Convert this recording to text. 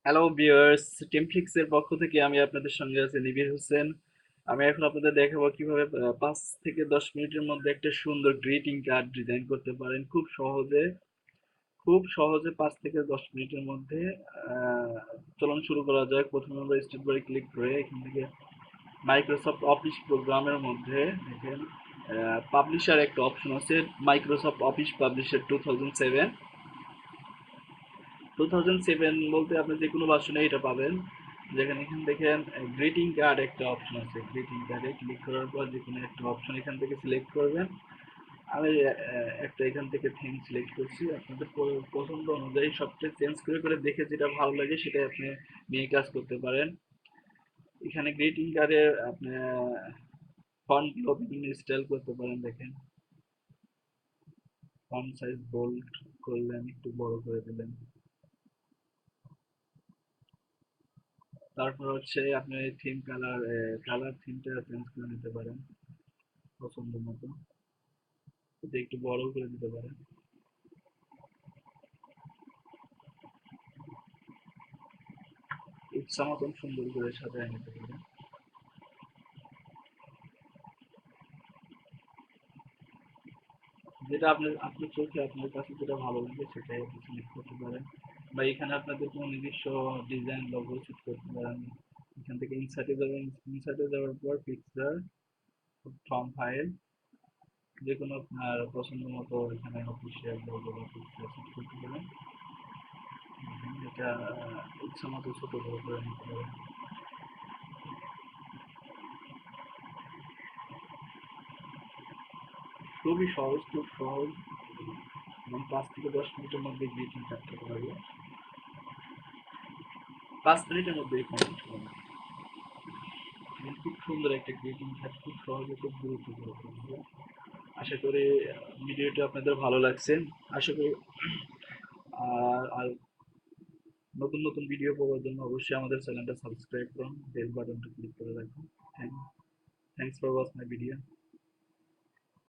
Hello viewers, টিমফ্লিক্সের পক্ষ থেকে আমি আপনাদের সঙ্গে আছি নিবির হোসেন। আমি এখন আপনাদের দেখাবো কিভাবে 5 থেকে 10 মিনিটের মধ্যে একটা সুন্দর গ্রিটিং কার্ড ডিজাইন করতে পারেন খুব সহজে 5 থেকে 10 মিনিটের মধ্যে। আহ, চলুন শুরু করা যাক। প্রথমে আমরা স্টার্ট বারে ক্লিক করে এখান থেকে মাইক্রোসফট অফিস প্রোগ্রামের মধ্যে দেখেন পাবলিশার একটা অপশন আছে। Microsoft office publisher 2007। 2007 বলতে আপনি যে কোনো ভার্সনে এটা পাবেন। যেখানে এখান দেখেন গ্রিটিং কার্ড একটা অপশন আছে। গ্রিটিং কার্ডে ক্লিক করার পর যে কোনো একটা অপশন এখান থেকে সিলেক্ট করবেন। আমি একটা এখান থেকে থিম সিলেক্ট করছি। আপনাদের পছন্দ অনুযায়ী সবচেয়ে চেঞ্জ করে করে দেখে যেটা ভালো লাগে সেটা আপনি নিয়ে কাজ করতে পারেন। এখানে গ্রিটিং কার্ডে আপনি ফন্ট গুলো বিভিন্ন স্টাইল করতে পারেন। দেখেন ফন্ট সাইজ বোল্ড করলেন, একটু বড় করে দিলেন। তারপর হচ্ছে আপনি থিম কালার থিমটা চেঞ্জ করে নিতে পারেন পছন্দ মতো। এটা একটু বড় করে দিতে পারেন। ইচ্ছা মতন সুন্দর করে সাজায় নিতে পারেন। যেটা আপনার চোখে আপনার কাছে যেটা ভালো লাগে সেটাই আপনি সিলেক্ট করতে পারেন। বা এখানে আপনাদের কোনো নিজস্ব ডিজাইন লোগো সেট করতে পারেন। এখান থেকে ইনসার্টে যাওয়ার পর পিকচার ফ্রম ফাইল যে কোনো আপনার পছন্দ মতো এখানে অফিসিয়াল লোগো বা পিকচার সেট করতে পারেন। এটা ইচ্ছা মতো ছোট বড় করে নিতে পারেন। খুব সহজ এবং 5 থেকে 10 মিনিটের মধ্যে গ্রিটিং কাটতে পারবে। 5 মিনিটের মধ্যে কমপ্লিট করবে। এবং খুব সুন্দর একটা গ্রিটিং কার্ড খুব সহজে খুব দ্রুত করে ফেলবে। আশা করি ভিডিওটা আপনাদের ভালো লাগছে। আশা করি আর নতুন নতুন ভিডিও পাওয়ার জন্য অবশ্যই আমাদের চ্যানেলটা সাবস্ক্রাইব করুন, বেল বাটনটা ক্লিক করে রাখুন। Thanks for watch my video.